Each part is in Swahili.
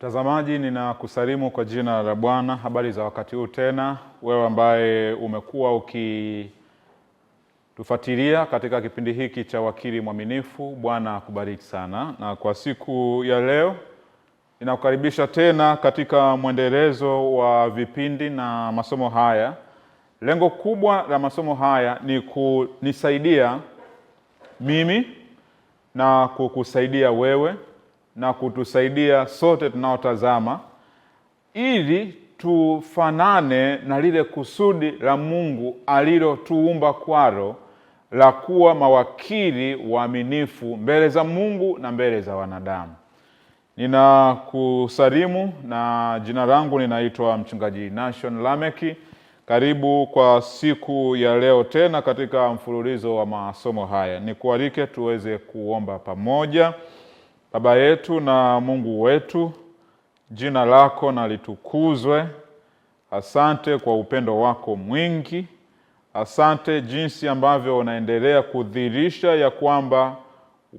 Mtazamaji, ninakusalimu kwa jina la Bwana. Habari za wakati huu tena, wewe ambaye umekuwa ukitufuatilia katika kipindi hiki cha Wakili Mwaminifu. Bwana akubariki sana. Na kwa siku ya leo ninakukaribisha tena katika mwendelezo wa vipindi na masomo haya. Lengo kubwa la masomo haya ni kunisaidia mimi na kukusaidia wewe na kutusaidia sote tunaotazama, ili tufanane na lile kusudi la Mungu alilotuumba kwalo, la kuwa mawakili waaminifu mbele za Mungu na mbele za wanadamu. Ninakusalimu na jina langu ninaitwa Mchungaji Nashon Lameki. Karibu kwa siku ya leo tena katika mfululizo wa masomo haya. Nikualike tuweze kuomba pamoja. Baba yetu na Mungu wetu, jina lako na litukuzwe. Asante kwa upendo wako mwingi. Asante jinsi ambavyo unaendelea kudhihirisha ya kwamba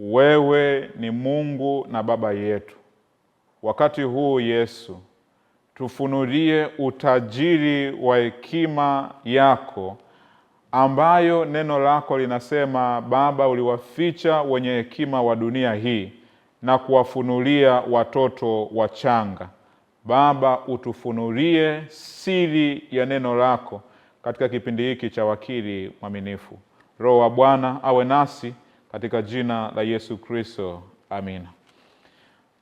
wewe ni Mungu na Baba yetu. Wakati huu Yesu, tufunulie utajiri wa hekima yako, ambayo neno lako linasema, Baba, uliwaficha wenye hekima wa dunia hii na kuwafunulia watoto wachanga. Baba, utufunulie siri ya neno lako katika kipindi hiki cha Wakili Mwaminifu. Roho wa Bwana awe nasi katika jina la Yesu Kristo. Amina.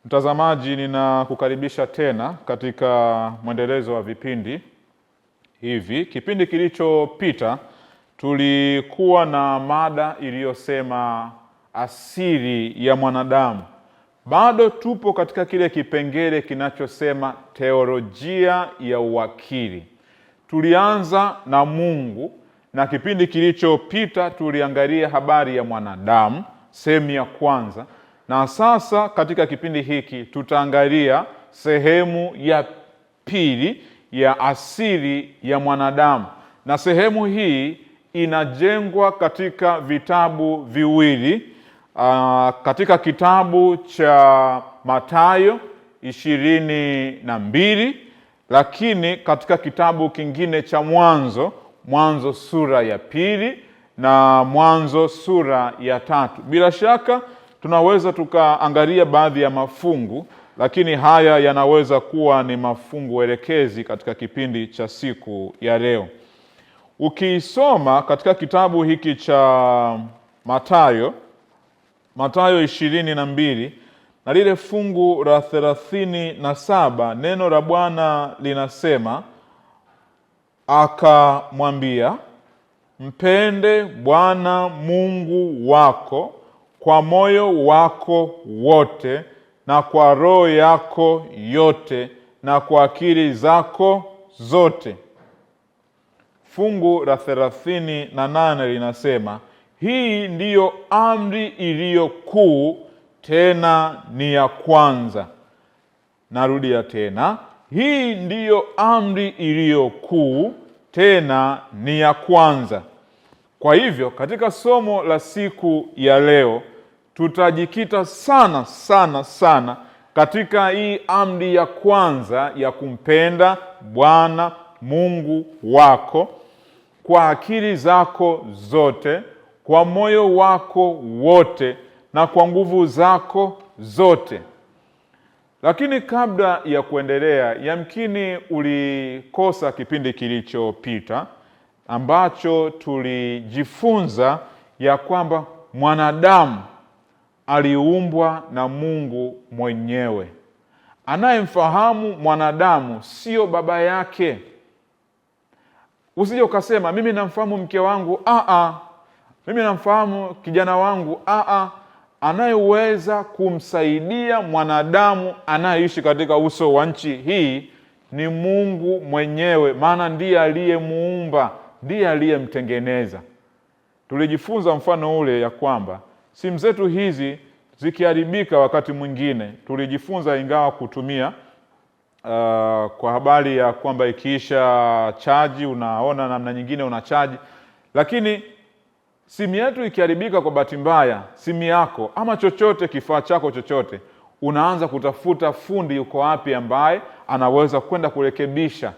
Mtazamaji, ninakukaribisha tena katika mwendelezo wa vipindi hivi. Kipindi kilichopita tulikuwa na mada iliyosema asili ya mwanadamu. Bado tupo katika kile kipengele kinachosema teolojia ya uwakili. Tulianza na Mungu, na kipindi kilichopita tuliangalia habari ya mwanadamu, sehemu ya kwanza. Na sasa katika kipindi hiki tutaangalia sehemu ya pili ya asili ya mwanadamu. Na sehemu hii inajengwa katika vitabu viwili. Katika kitabu cha Mathayo 22, lakini katika kitabu kingine cha Mwanzo sura ya 2 na Mwanzo sura ya 3. Bila shaka tunaweza tukaangalia baadhi ya mafungu, lakini haya yanaweza kuwa ni mafungu elekezi katika kipindi cha siku ya leo. Ukisoma katika kitabu hiki cha Mathayo 22 na lile fungu la 37, neno la Bwana linasema, akamwambia, mpende Bwana Mungu wako kwa moyo wako wote na kwa roho yako yote na kwa akili zako zote. Fungu la 38 linasema, hii ndiyo amri iliyo kuu, tena ni ya kwanza. Narudia tena, hii ndiyo amri iliyo kuu, tena ni ya kwanza. Kwa hivyo katika somo la siku ya leo tutajikita sana katika hii amri ya kwanza ya kumpenda Bwana Mungu wako kwa akili zako zote, kwa moyo wako wote na kwa nguvu zako zote. Lakini kabla ya kuendelea, yamkini ulikosa kipindi kilichopita ambacho tulijifunza ya kwamba mwanadamu aliumbwa na Mungu mwenyewe. Anayemfahamu mwanadamu sio baba yake. Usije ukasema mimi namfahamu mke wangu, mimi namfahamu kijana wangu. Anayeweza kumsaidia mwanadamu anayeishi katika uso wa nchi hii ni Mungu mwenyewe, maana ndiye aliyemuumba, ndiye aliyemtengeneza. Tulijifunza mfano ule ya kwamba simu zetu hizi zikiharibika, wakati mwingine tulijifunza, ingawa kutumia kwa habari ya kwamba ikiisha chaji unaona namna nyingine unachaji, lakini simu yetu ikiharibika kwa bahati mbaya, simu yako ama chochote, kifaa chako chochote, unaanza kutafuta fundi yuko wapi ambaye anaweza kwenda kurekebisha,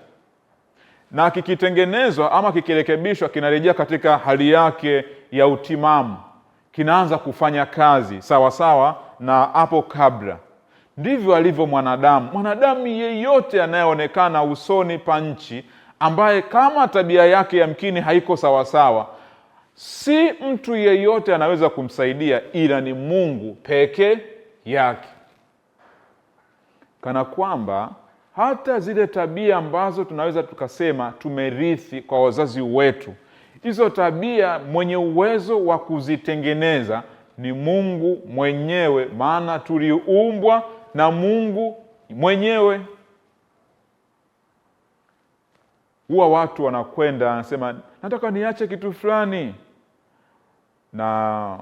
na kikitengenezwa ama kikirekebishwa kinarejea katika hali yake ya utimamu, kinaanza kufanya kazi sawa sawa na hapo kabla. Ndivyo alivyo mwanadamu. Mwanadamu yeyote anayeonekana usoni pa nchi ambaye kama tabia yake yamkini haiko sawa sawa, si mtu yeyote anaweza kumsaidia ila ni Mungu peke yake. Kana kwamba hata zile tabia ambazo tunaweza tukasema tumerithi kwa wazazi wetu, hizo tabia mwenye uwezo wa kuzitengeneza ni Mungu mwenyewe, maana tuliumbwa na Mungu mwenyewe. Huwa watu wanakwenda anasema nataka niache kitu fulani, na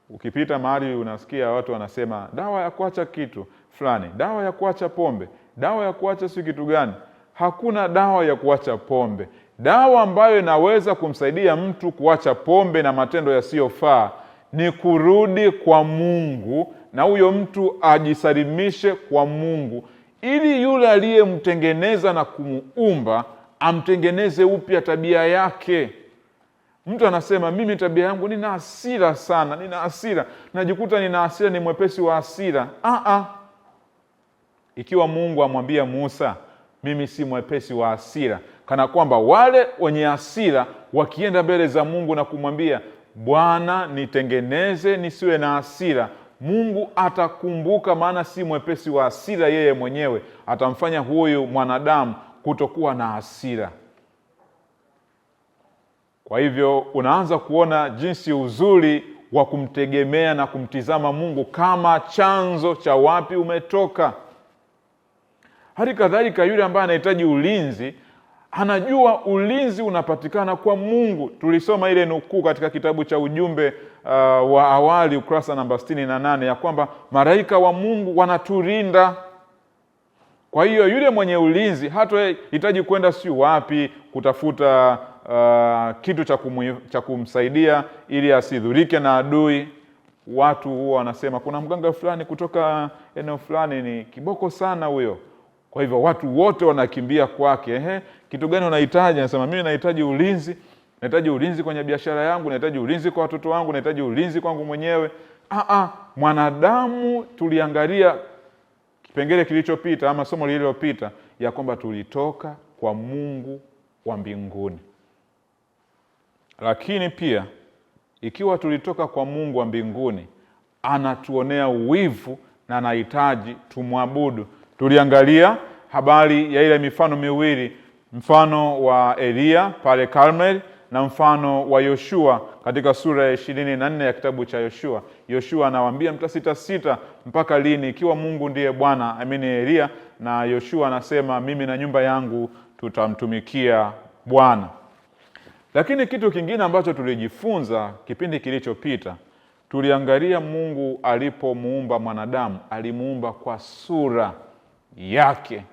ukipita mahali unasikia watu wanasema dawa ya kuacha kitu fulani, dawa ya kuacha pombe, dawa ya kuacha si kitu gani. Hakuna dawa ya kuacha pombe. Dawa ambayo inaweza kumsaidia mtu kuacha pombe na matendo yasiyofaa ni kurudi kwa Mungu, na huyo mtu ajisalimishe kwa Mungu, ili yule aliyemtengeneza na kumuumba amtengeneze upya tabia yake. Mtu anasema mimi tabia yangu nina hasira sana, nina hasira, najikuta nina hasira, ni mwepesi wa hasira. Ikiwa Mungu amwambia Musa mimi si mwepesi wa hasira, kana kwamba wale wenye hasira wakienda mbele za Mungu na kumwambia Bwana nitengeneze nisiwe na hasira, Mungu atakumbuka, maana si mwepesi wa hasira yeye mwenyewe, atamfanya huyu mwanadamu kutokuwa na hasira. Kwa hivyo unaanza kuona jinsi uzuri wa kumtegemea na kumtizama Mungu kama chanzo cha wapi umetoka. Hali kadhalika yule ambaye anahitaji ulinzi, anajua ulinzi unapatikana kwa Mungu. Tulisoma ile nukuu katika kitabu cha ujumbe wa awali ukurasa namba 68 ya kwamba malaika wa Mungu wanaturinda. Kwa hiyo yule mwenye ulinzi hatahitaji kwenda si wapi kutafuta kitu cha kumsaidia ili asidhurike na adui. Watu huwa wanasema kuna mganga fulani kutoka eneo fulani ni kiboko sana huyo, kwa hivyo watu wote wanakimbia kwake. Kitu gani unahitaji? Anasema mimi nahitaji ulinzi. Nahitaji ulinzi kwenye biashara yangu, nahitaji ulinzi kwa watoto wangu, nahitaji ulinzi kwangu mwenyewe. Mwanadamu, tuliangalia kipengele kilichopita ama somo lililopita ya kwamba tulitoka kwa Mungu wa mbinguni. Lakini pia ikiwa tulitoka kwa Mungu wa mbinguni, anatuonea uwivu na anahitaji tumwabudu. Tuliangalia habari ya ile mifano miwili, mfano wa Elia pale Karmel na mfano wa Yoshua katika sura ya 24 ya kitabu cha Yoshua. Yoshua anawaambia mtasita mpaka lini ikiwa Mungu ndiye Bwana? Elia, na Yoshua anasema mimi na nyumba yangu tutamtumikia Bwana. Lakini kitu kingine ambacho tulijifunza kipindi kilichopita, tuliangalia Mungu alipomuumba mwanadamu, alimuumba kwa sura yake,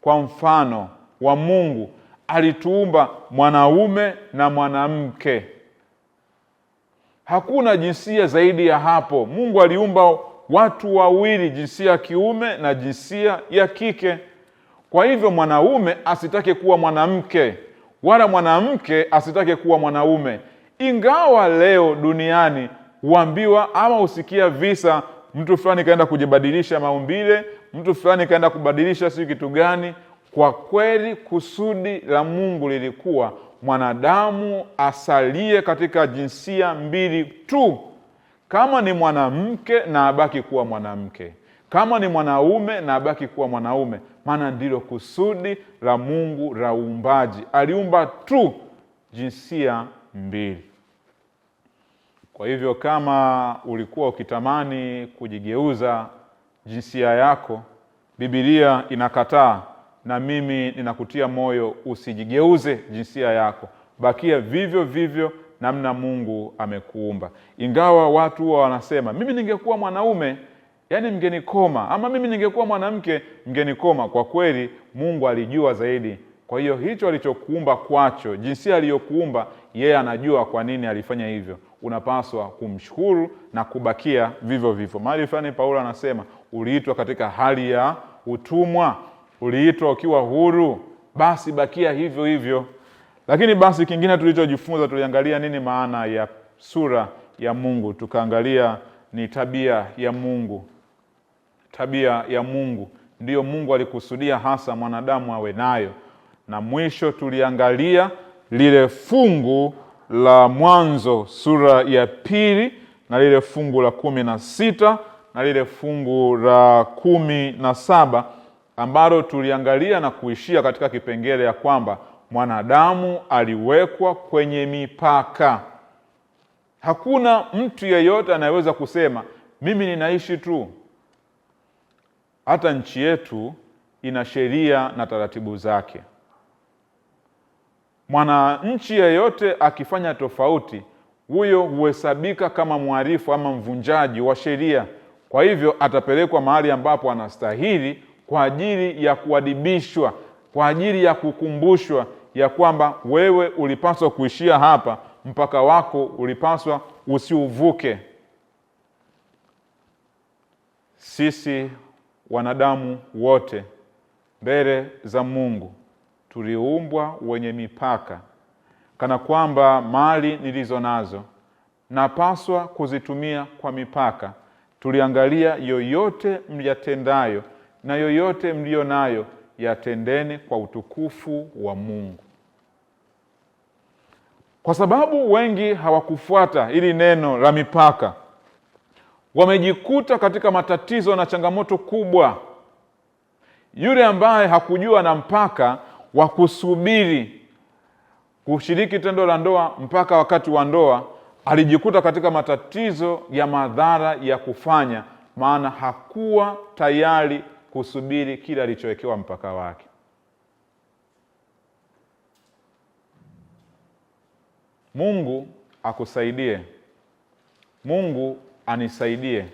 kwa mfano wa Mungu. Alituumba mwanaume na mwanamke. Hakuna jinsia zaidi ya hapo. Mungu aliumba watu wawili, jinsia ya kiume na jinsia ya kike. Kwa hivyo mwanaume asitake kuwa mwanamke, wala mwanamke asitake kuwa mwanaume. Ingawa leo duniani huambiwa ama usikia visa, mtu fulani kaenda kujibadilisha maumbile, mtu fulani kaenda kubadilisha si kitu gani. Kwa kweli kusudi la Mungu lilikuwa mwanadamu asalie katika jinsia mbili tu. Kama ni mwanamke na abaki kuwa mwanamke, kama ni mwanaume na abaki kuwa mwanaume, maana ndilo kusudi la Mungu la uumbaji. Aliumba tu jinsia mbili. Kwa hivyo kama ulikuwa ukitamani kujigeuza jinsia yako, Biblia inakataa, na mimi ninakutia moyo usijigeuze jinsia yako. Bakia vivyo vivyo namna Mungu amekuumba. Ingawa watu huwa wanasema mimi ningekuwa mwanaume yani mngenikoma, ama mimi ningekuwa mwanamke mngenikoma. Kwa kweli Mungu alijua zaidi. Kwa hiyo hicho alichokuumba kwacho, jinsia aliyokuumba, yeye anajua kwa nini alifanya hivyo. unapaswa kumshukuru na kubakia vivyo vivyo. Mahali fulani Paulo anasema uliitwa katika hali ya utumwa, uliitwa ukiwa huru, basi bakia hivyo hivyo. Lakini basi kingine tulichojifunza, tuliangalia nini maana ya sura ya Mungu, tukaangalia ni tabia ya Mungu. Tabia ya Mungu ndiyo Mungu alikusudia hasa mwanadamu awe nayo. Na mwisho tuliangalia lile fungu la Mwanzo sura ya 2 na lile fungu la 16 na lile fungu la 17, ambalo tuliangalia na kuishia katika kipengele ya kwamba mwanadamu aliwekwa kwenye mipaka. Hakuna mtu yeyote anayeweza kusema mimi ninaishi tu. Hata nchi yetu ina sheria na taratibu zake. Mwananchi yeyote akifanya tofauti, huyo huhesabika kama mhalifu ama mvunjaji wa sheria. Kwa hivyo atapelekwa mahali ambapo anastahili kwa ajili ya kuadibishwa, kwa ajili ya kukumbushwa ya kwamba wewe ulipaswa kuishia hapa, mpaka wako ulipaswa usiuvuke. Sisi wanadamu wote mbele za Mungu tuliumbwa wenye mipaka, kana kwamba mali nilizo nazo napaswa kuzitumia kwa mipaka. Tuliangalia yoyote mliyatendayo na yoyote mlio nayo yatendeni kwa utukufu wa Mungu. Kwa sababu wengi hawakufuata hili neno la mipaka, wamejikuta katika matatizo na changamoto kubwa. Yule ambaye hakujua na mpaka wa kusubiri kushiriki tendo la ndoa mpaka wakati wa ndoa, alijikuta katika matatizo ya madhara ya kufanya, maana hakuwa tayari kusubiri kila alichowekewa mpaka wake. Mungu akusaidie. Mungu anisaidie.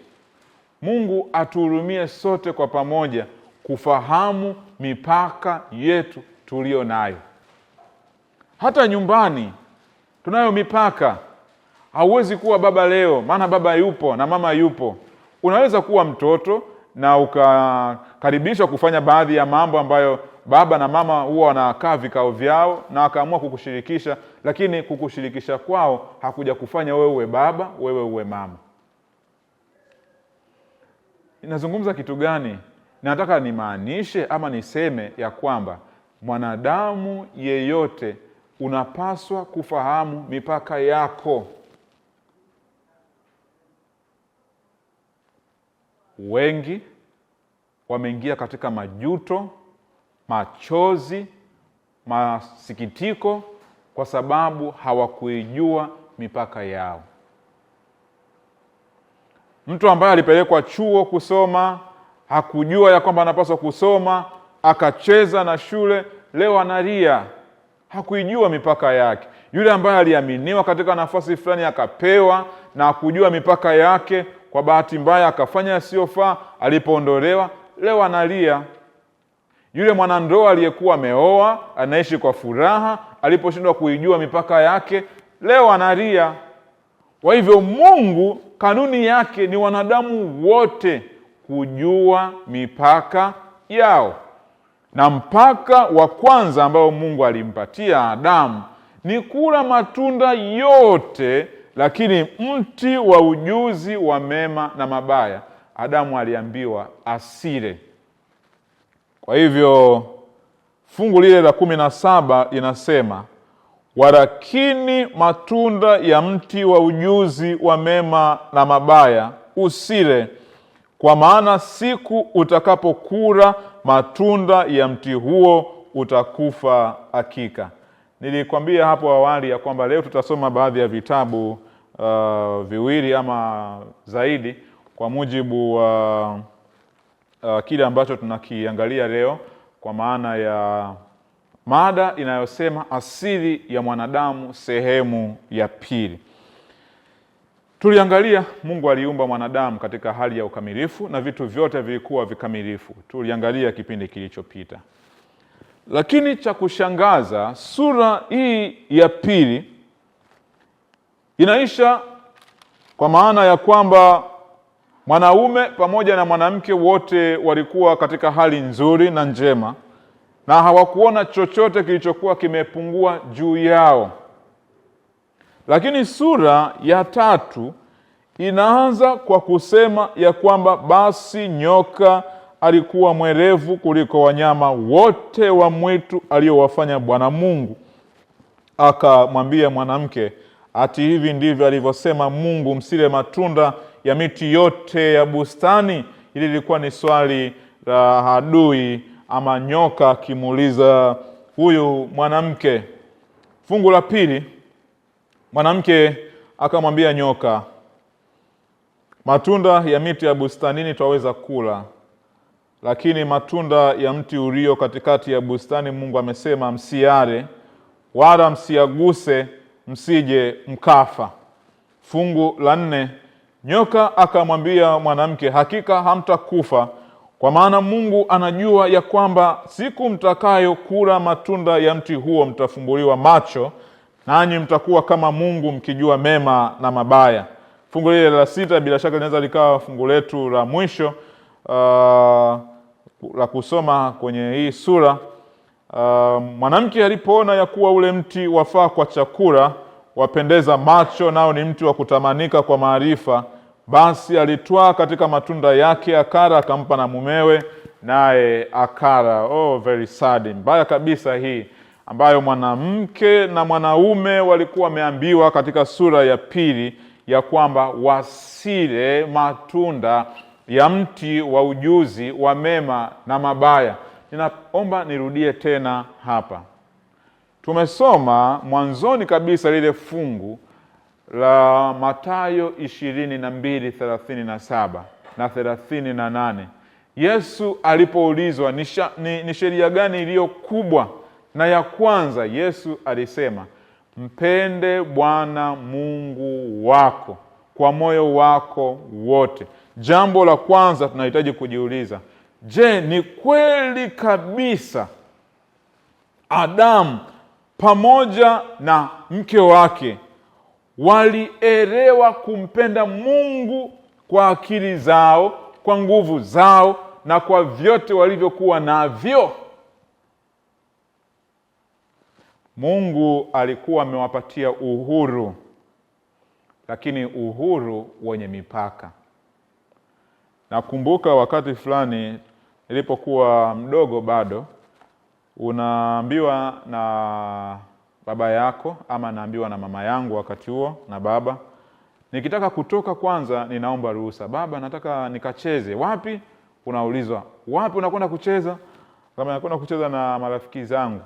Mungu atuhurumie sote kwa pamoja kufahamu mipaka yetu tulio nayo. Hata nyumbani tunayo mipaka. Hauwezi kuwa baba leo maana baba yupo na mama yupo. Unaweza kuwa mtoto na ukakaribishwa kufanya baadhi ya mambo ambayo baba na mama huwa wanakaa vikao vyao na wakaamua kukushirikisha, lakini kukushirikisha kwao hakuja kufanya wewe uwe baba, wewe uwe mama. Ninazungumza kitu gani? Nataka nimaanishe ama niseme ya kwamba mwanadamu yeyote unapaswa kufahamu mipaka yako. Wengi wameingia katika majuto, machozi, masikitiko kwa sababu hawakuijua mipaka yao. Mtu ambaye alipelekwa chuo kusoma, hakujua ya kwamba anapaswa kusoma, akacheza na shule, leo analia, hakuijua mipaka yake. Yule ambaye aliaminiwa katika nafasi fulani akapewa na hakujua mipaka yake, kwa bahati mbaya akafanya yasiyofaa, alipoondolewa leo analia. Yule mwanandoa aliyekuwa ameoa, anaishi kwa furaha, aliposhindwa kuijua mipaka yake, leo analia. Kwa hivyo Mungu kanuni yake ni wanadamu wote kujua mipaka yao. Na mpaka wa kwanza ambao Mungu alimpatia Adamu ni kula matunda yote, lakini mti wa ujuzi wa mema na mabaya Adamu aliambiwa asile. Kwa hivyo fungu lile la 17 inasema, walakini matunda ya mti wa ujuzi wa mema na mabaya usile, kwa maana siku utakapokula matunda ya mti huo utakufa hakika. Nilikwambia hapo awali ya kwamba leo tutasoma baadhi ya vitabu viwili ama zaidi kwa mujibu wa kile ambacho tunakiangalia leo, kwa maana ya mada inayosema asili ya mwanadamu sehemu ya 2. Tuliangalia Mungu aliumba mwanadamu katika hali ya ukamilifu na vitu vyote vilikuwa vikamilifu. Tuliangalia kipindi kilichopita. Lakini cha kushangaza, sura hii ya 2 inaisha kwa maana ya kwamba mwanaume pamoja na mwanamke wote walikuwa katika hali nzuri na njema, na hawakuona chochote kilichokuwa kimepungua juu yao. Lakini sura ya 3 inaanza kwa kusema ya kwamba basi nyoka alikuwa mwerevu kuliko wanyama wote wa mwitu aliowafanya Bwana Mungu. Akamwambia mwanamke, ati hivi ndivyo alivyosema Mungu, msile matunda ya miti yote ya bustani? Hili lilikuwa ni swali la adui ama nyoka akimuuliza huyu mwanamke. Fungu la 2, mwanamke akamwambia nyoka, matunda ya miti ya bustanini twaweza kula, lakini matunda ya mti ulio katikati ya bustani Mungu amesema msiare wala msiaguse, msije mkafa. Fungu la 4, nyoka akamwambia mwanamke, hakika hamtakufa, kwa maana Mungu anajua ya kwamba siku mtakayo kula matunda ya mti huo mtafumbuliwa macho, nanyi mtakuwa kama Mungu mkijua mema na mabaya. Fungu lile la 6 bila shaka linaweza likawa fungu letu la mwisho la kusoma kwenye hii sura. Mwanamke alipoona ya kuwa ule mti wafaa kwa chakula, wapendeza macho, nao ni mti wa kutamanika kwa maarifa, basi alitwaa katika matunda yake akara, akampa na mumewe, naye akara. Oh, very sad, mbaya kabisa hii, ambayo mwanamke na mwanaume walikuwa wameambiwa katika sura ya 2 ya kwamba wasile matunda ya mti wa ujuzi wa mema na mabaya. Ninaomba nirudie tena hapa. Tumesoma mwanzoni kabisa lile fungu la Mathayo 22:37 na 38. Yesu alipoulizwa ni sheria gani iliyo kubwa na ya kwanza, Yesu alisema mpende Bwana Mungu wako kwa moyo wako wote. Jambo la kwanza tunahitaji kujiuliza, je, ni kweli kabisa Adamu pamoja na mke wake walielewa kumpenda Mungu kwa akili zao, kwa nguvu zao na kwa vyote walivyokuwa navyo? Mungu alikuwa amewapatia uhuru, lakini uhuru wenye mipaka. Nakumbuka wakati fulani nilipokuwa mdogo bado, unaambiwa na baba yako ama naambiwa na mama yangu wakati huo na baba, nikitaka kutoka kwanza ninaomba ruhusa. Baba, nataka nikacheze. Wapi? Unaulizwa, wapi unakwenda kucheza? Kama nakwenda kucheza na marafiki zangu,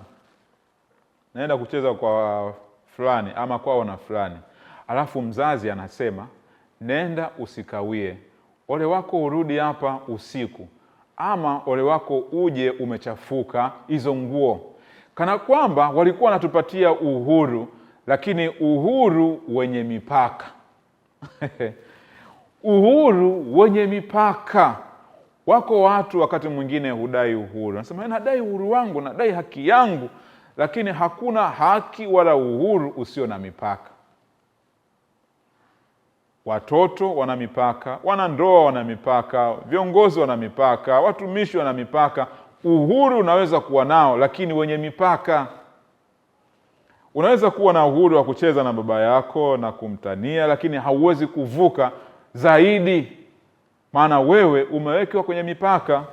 naenda kucheza kwa fulani ama kwao na fulani. Alafu mzazi anasema, nenda usikawie, ole wako urudi hapa usiku, ama ole wako uje umechafuka hizo nguo. Kana kwamba walikuwa wanatupatia uhuru, lakini uhuru wenye mipaka. Uhuru wenye mipaka. Wako watu wakati mwingine hudai uhuru, nasema nadai uhuru wangu, nadai haki yangu, lakini hakuna haki wala uhuru usio na mipaka. Watoto wana mipaka, wanandoa wana mipaka, viongozi wana mipaka, watumishi wana mipaka. Uhuru unaweza kuwa nao, lakini wenye mipaka. Unaweza kuwa na uhuru wa kucheza na baba yako na kumtania, lakini hauwezi kuvuka zaidi, maana wewe umewekewa kwenye mipaka.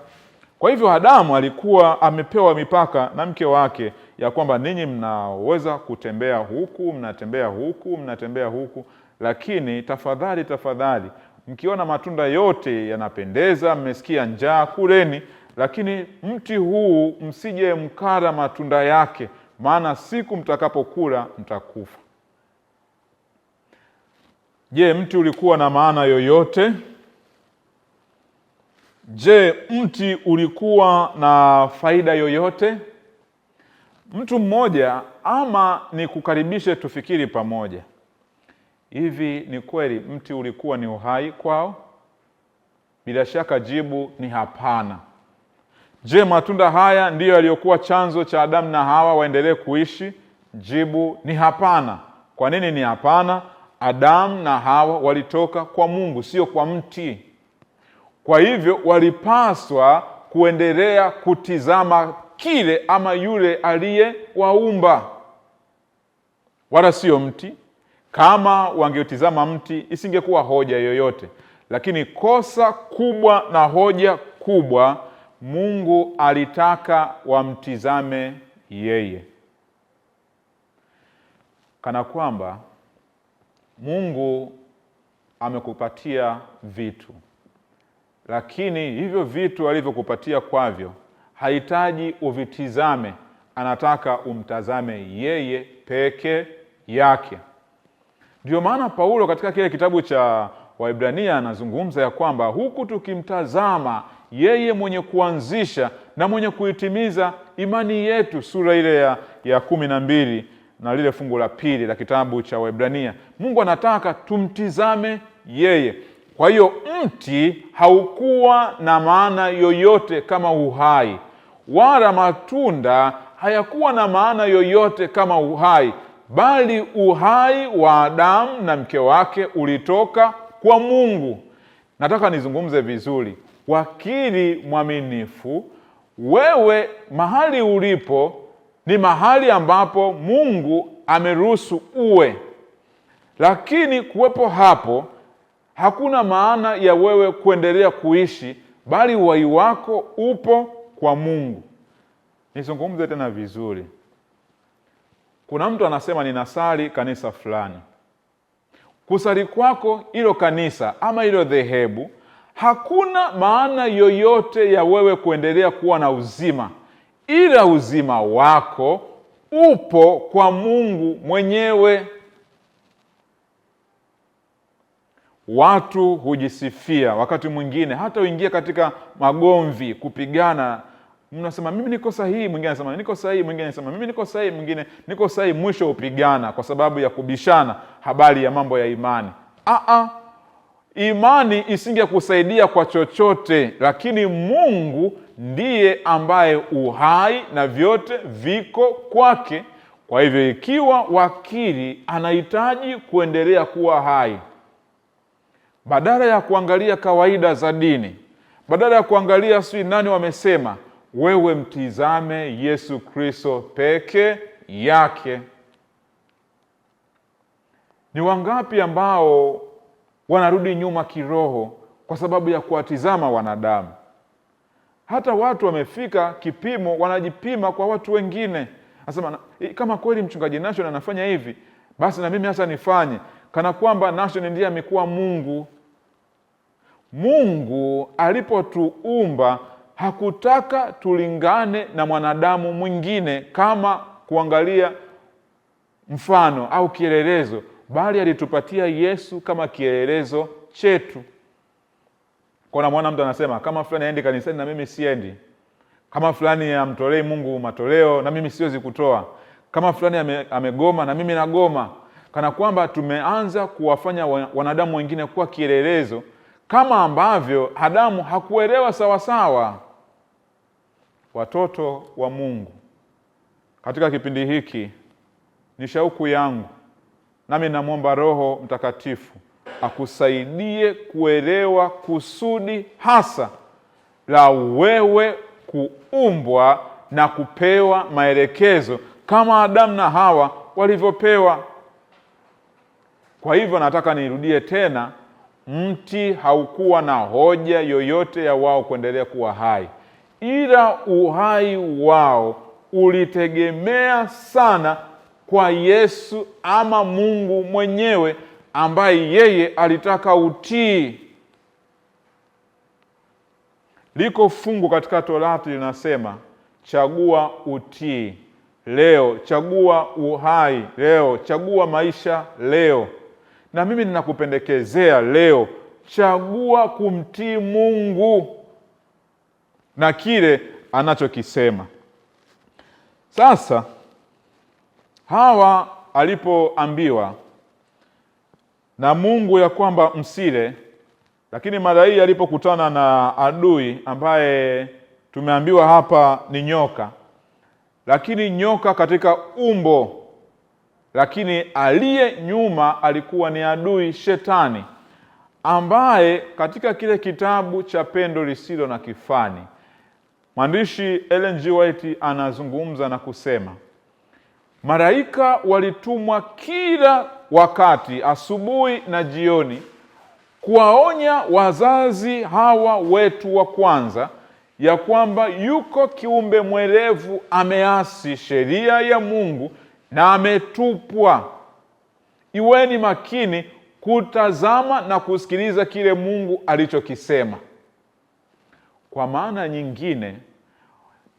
Kwa hivyo Adamu alikuwa amepewa mipaka na mke wake ya kwamba ninyi mnaweza kutembea huku, mnatembea huku, mnatembea huku, lakini tafadhali mkiona matunda yote yanapendeza, mmesikia njaa, kuleni, lakini mti huu msije mkala matunda yake, maana siku mtakapokula mtakufa. Je, mti ulikuwa na maana yoyote? Je, mti ulikuwa na faida yoyote? Mtu mmoja, ama ni kukaribishe tufikiri pamoja. Hivi ni kweli mti ulikuwa ni uhai kwao? Bila shaka jibu ni hapana. Je, matunda haya ndiyo yaliyokuwa chanzo cha Adamu na Hawa waendelee kuishi? Jibu ni hapana. Kwa nini ni hapana? Adamu na Hawa walitoka kwa Mungu, sio kwa mti. Kwa hivyo walipaswa kuendelea kutizama kile ama yule aliyewaumba, wala sio mti. Kama wangetizama mti isingekuwa hoja yoyote, lakini kosa kubwa na hoja kubwa, Mungu alitaka wamtizame yeye. Kana kwamba Mungu amekupatia vitu, lakini hivyo vitu alivyokupatia kwavyo hahitaji uvitizame, anataka umtazame yeye peke yake. Ndio maana Paulo katika kile kitabu cha Waebrania anazungumza ya kwamba huku tukimtazama yeye mwenye kuanzisha na mwenye kuitimiza imani yetu, sura ile ya 12 na lile fungu la 2 la kitabu cha Waebrania, Mungu anataka tumtizame yeye. Kwa hiyo mti haukuwa na maana yoyote kama uhai, wala matunda hayakuwa na maana yoyote kama uhai, bali uhai wa Adamu na mke wake ulitoka kwa Mungu. Nataka nizungumze vizuri. Wakili mwaminifu, wewe mahali ulipo ni mahali ambapo Mungu ameruhusu uwe, lakini kuwepo hapo hakuna maana ya wewe kuendelea kuishi, bali uhai wako upo kwa Mungu. Nizungumze tena vizuri. Kuna mtu anasema ninasali kanisa fulani. Kusali kwako hilo kanisa ama hilo dhehebu hakuna maana yoyote ya wewe kuendelea kuwa na uzima, ila uzima wako upo kwa Mungu mwenyewe. Watu hujisifia wakati mwingine, hata uingie katika magomvi, kupigana, mnasema mimi niko sahihi, mwingine anasema niko sahihi, mwingine anasema mimi niko sahihi, mwingine niko sahihi, mwisho upigana kwa sababu ya kubishana habari ya mambo ya imani. Imani isingekusaidia kwa chochote, lakini Mungu ndiye ambaye uhai na vyote viko kwake. Kwa hivyo ikiwa wakili anahitaji kuendelea kuwa hai, badala ya kuangalia kawaida za dini, badala ya kuangalia sisi nani wamesema, wewe mtizame Yesu Kristo peke yake. Ni wangapi ambao wanarudi nyuma kiroho kwa sababu ya kuwatizama wanadamu? Hata watu wamefika kipimo, wanajipima kwa watu wengine. Anasema kama kweli mchungaji Nation anafanya hivi, basi na mimi hasa nifanye, kana kwamba Nation ndiye amekuwa Mungu. Mungu alipotuumba hakutaka tulingane na mwanadamu mwingine kama kuangalia mfano au kielelezo, bali alitupatia Yesu kama kielelezo chetu. Kuna mwana mtu anasema kama fulani aende kanisani na mimi siendi, kama fulani amtolee Mungu matoleo na mimi siwezi kutoa, kama fulani amegoma na mimi nagoma, kana kwamba tumeanza kuwafanya wanadamu wengine kuwa kielelezo, kama ambavyo Adamu hakuelewa sawa sawa. Watoto wa Mungu, katika kipindi hiki ni shauku yangu, nami namwomba Roho Mtakatifu akusaidie kuelewa kusudi hasa la wewe kuumbwa na kupewa maelekezo kama Adamu na Hawa walivyopewa. Kwa hivyo nataka nirudie tena, mti haukuwa na hoja yoyote ya wao kuendelea kuwa hai, ila uhai wao ulitegemea sana kwa Yesu ama Mungu mwenyewe, ambaye yeye alitaka utii. Liko fungu katika Torati linasema, chagua utii leo, chagua uhai leo, chagua maisha leo. Na mimi ninakupendekezea leo, chagua kumtii Mungu na kile anachokisema. Sasa Hawa alipoambiwa na Mungu ya kwamba msile, lakini mara hii alipokutana na adui ambaye tumeambiwa hapa ni nyoka, lakini nyoka katika umbo lakini aliye nyuma alikuwa ni adui, Shetani, ambaye katika kile kitabu cha Pendo Lisilo na Kifani, mwandishi Ellen G. White anazungumza na kusema, malaika walitumwa kila wakati, asubuhi na jioni, kuwaonya wazazi hawa wetu wa kwanza ya kwamba yuko kiumbe mwerevu ameasi sheria ya Mungu na ametupwa. Iweni makini kutazama na kusikiliza kile Mungu alichokisema. Kwa maana nyingine,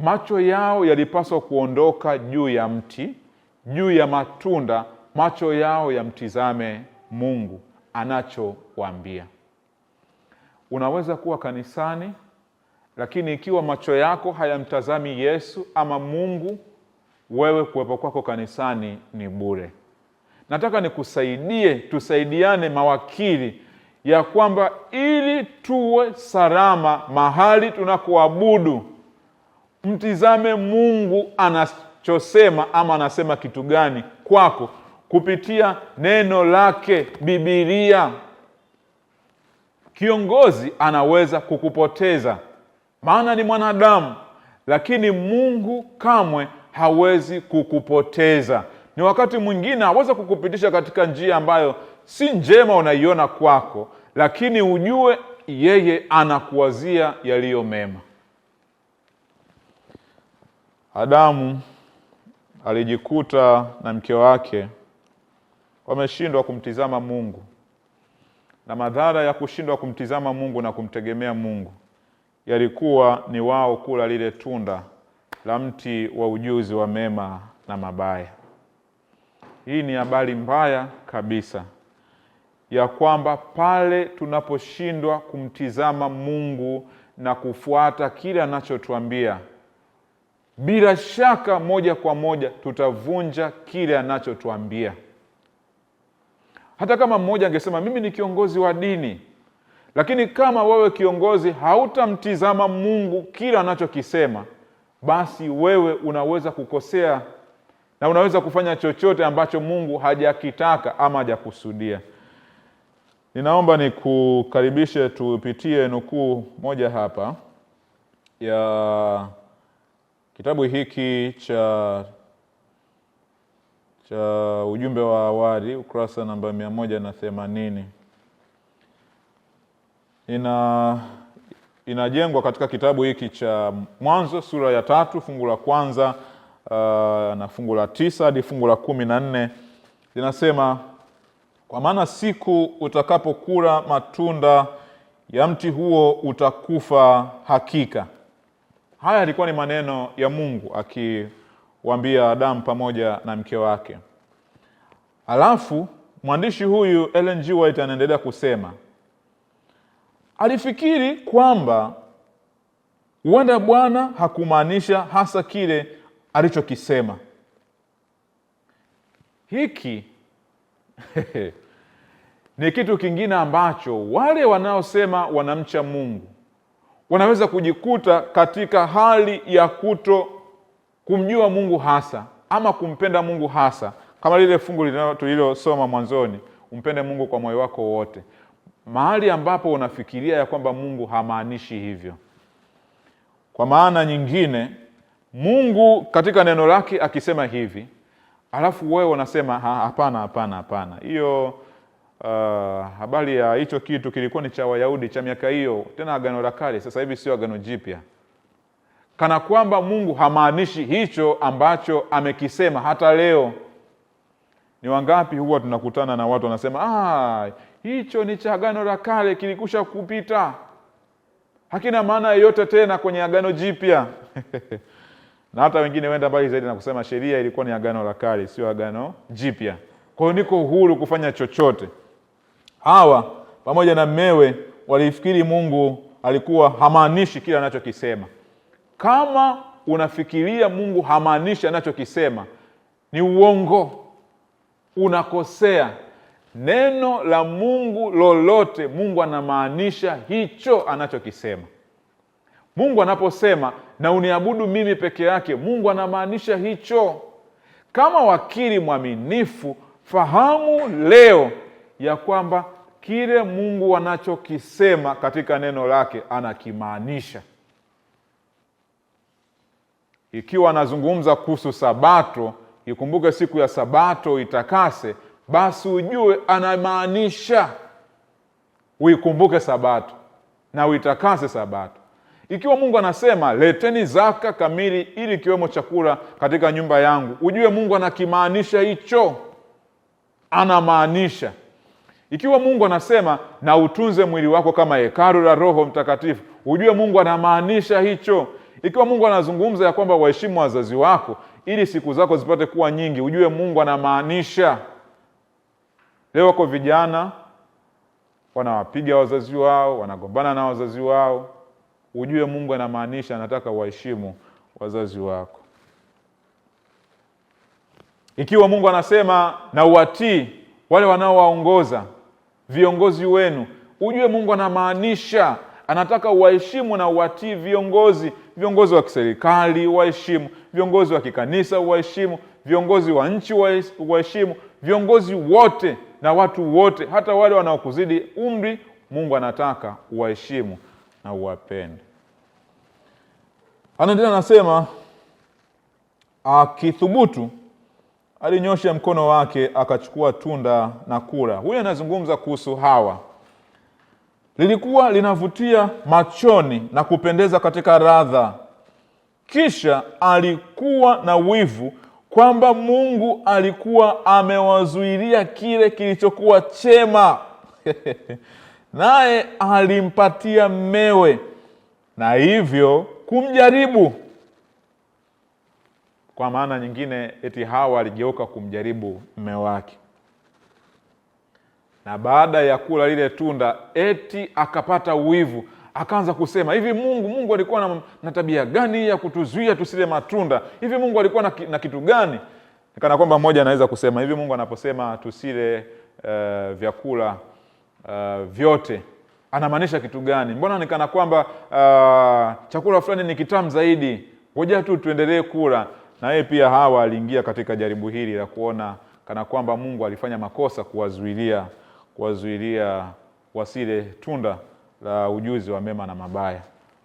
macho yao yalipaswa kuondoka juu ya mti, juu ya matunda, macho yao yamtizame Mungu anachowaambia. Unaweza kuwa kanisani, lakini ikiwa macho yako hayamtazami Yesu ama Mungu, wewe kuwepo kwako kanisani ni bure. Nataka nikusaidie, tusaidiane mawakili, ya kwamba ili tuwe salama mahali tunakoabudu, mtizame Mungu anachosema ama anasema kitu gani kwako kupitia neno lake, Biblia. Kiongozi anaweza kukupoteza, maana ni mwanadamu, lakini Mungu kamwe hawezi kukupoteza. Ni wakati mwingine aweza kukupitisha katika njia ambayo si njema unaiona kwako, lakini ujue yeye anakuwazia yaliyo mema. Adamu alijikuta na mke wake wameshindwa kumtizama Mungu, na madhara ya kushindwa kumtizama Mungu na kumtegemea Mungu yalikuwa ni wao kula lile tunda la mti wa ujuzi wa mema na mabaya. Hii ni habari mbaya kabisa, ya kwamba pale tunaposhindwa kumtizama Mungu na kufuata kile anachotuambia, bila shaka moja kwa moja tutavunja kile anachotuambia. Hata kama mmoja angesema mimi ni kiongozi wa dini, lakini kama wewe kiongozi hautamtizama Mungu kile anachokisema, basi wewe unaweza kukosea na unaweza kufanya chochote ambacho Mungu hajakitaka ama hajakusudia. Ninaomba nikukaribishe tupitie nukuu moja hapa ya kitabu hiki cha ujumbe wa awali, ukurasa namba 180. Inajengwa katika kitabu hiki cha Mwanzo sura ya 3 fungu la 1 na fungu la 9 hadi fungu la 14. Linasema, kwa maana siku utakapokula matunda ya mti huo utakufa hakika. Haya yalikuwa ni maneno ya Mungu akiwaambia Adamu pamoja na mke wake. Alafu mwandishi huyu Ellen G. White anaendelea kusema, alifikiri kwamba huenda Bwana hakumaanisha hasa kile alichokisema. Hiki ni kitu kingine ambacho wale wanaosema wanamcha Mungu wanaweza kujikuta katika hali ya kuto kumjua Mungu hasa ama kumpenda Mungu hasa, kama lile fungu tulilosoma mwanzoni, umpende Mungu kwa moyo wako wote, mahali ambapo unafikiria ya kwamba Mungu hamaanishi hivyo. Kwa maana nyingine, Mungu katika neno lake akisema hivi, alafu wewe unasema hapana. Hiyo habari ya hicho kitu kilikuwa ni cha Wayahudi cha miaka hiyo, tena agano la kale, sasa hivi sio agano jipya. Kana kwamba Mungu hamaanishi hicho ambacho amekisema hata leo. Ni wangapi huwa tunakutana na watu wanasema, hicho ni cha agano la kale, kilikusha kupita, hakina maana yoyote tena kwenye agano jipya. Na hata wengine wenda mbali zaidi na kusema sheria ilikuwa ni agano la kale, sio agano jipya. Kwa hiyo niko huru kufanya chochote. Hawa pamoja na mmewe walifikiri Mungu alikuwa hamaanishi kile anachokisema. Kama unafikiria Mungu hamaanishi anachokisema, ni uongo, unakosea. Neno la Mungu lolote, Mungu anamaanisha hicho anachokisema. Mungu anaposema na uniabudu mimi peke yake, Mungu anamaanisha hicho. Kama wakili mwaminifu, fahamu leo ya kwamba kile Mungu anachokisema katika neno lake anakimaanisha. Ikiwa anazungumza kuhusu Sabato, ikumbuke siku ya Sabato itakase, basi ujue anamaanisha uikumbuke Sabato na uitakase Sabato. Ikiwa Mungu anasema leteni zaka kamili ili kiwemo chakula katika nyumba yangu, ujue Mungu anakimaanisha hicho, anamaanisha. Ikiwa Mungu anasema na utunze mwili wako kama hekalu la Roho Mtakatifu, ujue Mungu anamaanisha hicho. Ikiwa Mungu anazungumza ya kwamba waheshimu wazazi wako ili siku zako zipate kuwa nyingi, ujue Mungu anamaanisha. Leo wako vijana wanawapiga wazazi wao, wanagombana na wazazi wao, ujue Mungu anamaanisha, anataka waheshimu wazazi wako. Ikiwa Mungu anasema na uwatii wale wanaowaongoza, viongozi wenu, ujue Mungu anamaanisha, anataka uwaheshimu na uwatii viongozi wa kiserikali waheshimu, viongozi wa kikanisa waheshimu, viongozi wa nchi waheshimu, viongozi wote na watu wote, hata wale wanaokuzidi umri, Mungu anataka uwaheshimu na uwapende. Anaendelea anasema, akithubutu alinyosha mkono wake akachukua tunda na kula. Huyu anazungumza kuhusu Hawa. Lilikuwa linavutia machoni na kupendeza katika ladha. Kisha alikuwa na wivu kwamba Mungu alikuwa amewazuilia kile kilichokuwa chema. Naye alimpatia mmewe na hivyo kumjaribu. Kwa maana nyingine, eti Hawa aligeuka kumjaribu mume wake. Na baada ya kula lile tunda, eti akapata wivu, akaanza kusema, hivi Mungu alikuwa na tabia gani ya kutuzuia tusile matunda? Hivi Mungu alikuwa na kitu gani? Kana kwamba mmoja anaweza kusema, hivi Mungu anaposema tusile vyakula vyote, anamaanisha kitu gani? Mbona nikana kwamba chakula fulani ni kitamu zaidi, ngoja tu tuendelee kula. Na yeye pia Hawa aliingia katika jaribu hili la kuona kana kwamba Mungu alifanya makosa kuwazuilia wasile tunda la ujuzi wa mema na mabaya.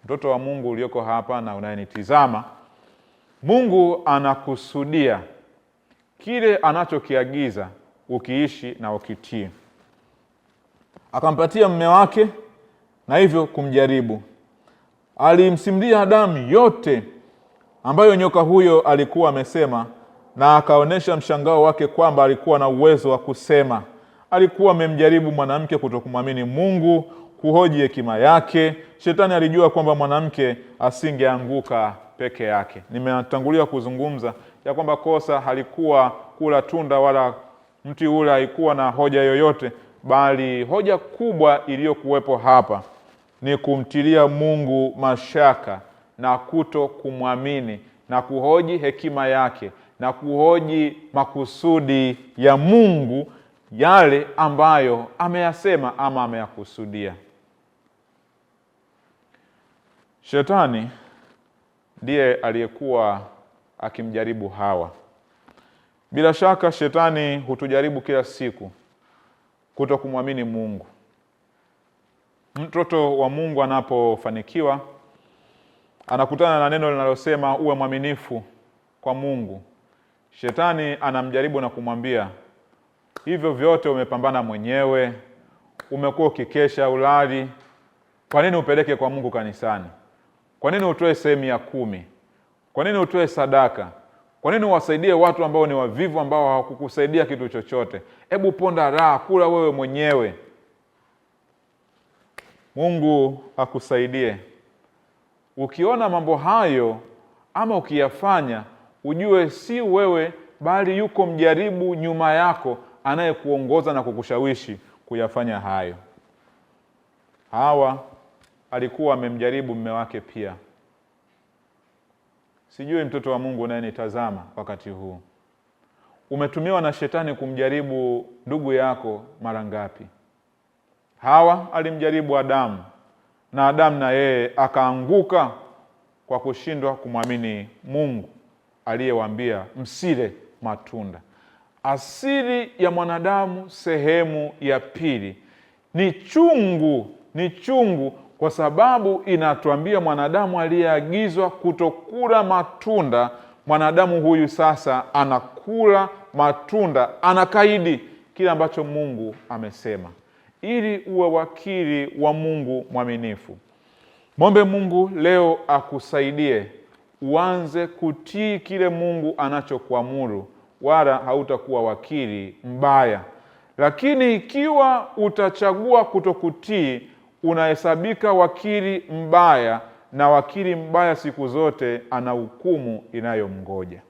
Mtoto wa Mungu ulioko hapa na unayenitizama, Mungu anakusudia kile anachokiagiza ukiishi na ukitii. Akampatia mume wake na hivyo kumjaribu. Alimsimulia Adamu yote ambayo nyoka huyo alikuwa amesema, na akaonesha mshangao wake kwamba alikuwa na uwezo wa kusema. Alikuwa amemjaribu mwanamke kutokumwamini Mungu, kuhoji hekima yake. Shetani alijua kwamba mwanamke asingeanguka peke yake. Nimetangulia kuzungumza ya kwamba kosa halikuwa kula tunda wala mti ule haikuwa na hoja yoyote, bali hoja kubwa iliyokuwepo hapa ni kumtilia Mungu mashaka na kuto kumwamini na kuhoji hekima yake na kuhoji makusudi ya Mungu, yale ambayo ameyasema ama ameyakusudia. Shetani ndiye aliyekuwa akimjaribu Hawa. Bila shaka shetani hutujaribu kila siku kuto kumwamini Mungu. Mtoto wa Mungu anapofanikiwa, anakutana na neno linalosema uwe mwaminifu kwa Mungu. Shetani anamjaribu na kumwambia, hivyo vyote umepambana mwenyewe, umekuwa ukikesha ulali, kwa nini upeleke kwa Mungu kanisani? Kwa nini utoe sehemu ya 10? Kwa nini utoe sadaka? Kwa nini uwasaidie watu ambao ni wavivu, ambao hawakukusaidia kitu chochote? Hebu ponda raha, kula wewe mwenyewe. Mungu akusaidie. Ukiona mambo hayo ama ukiyafanya, ujue si wewe bali yuko mjaribu nyuma yako anayekuongoza na kukushawishi kuyafanya hayo. Hawa alikuwa amemjaribu mume wake pia. Sijui mtoto wa Mungu unayenitazama wakati huu, umetumiwa na shetani kumjaribu ndugu yako mara ngapi? Hawa alimjaribu Adamu, na Adamu na yeye akaanguka kwa kushindwa kumwamini Mungu aliyewaambia msile matunda. Asili ya mwanadamu sehemu ya pili ni chungu kwa sababu inatuambia mwanadamu aliyeagizwa kutokula matunda, mwanadamu huyu sasa anakula matunda, anakaidi kile ambacho Mungu amesema. Ili uwe wakili wa Mungu mwaminifu, mwombe Mungu leo akusaidie uanze kutii kile Mungu anachokuamuru, wala hautakuwa wakili mbaya. Lakini ikiwa utachagua kutokutii, unahesabika wakili mbaya, na wakili mbaya siku zote ana hukumu inayomngoja.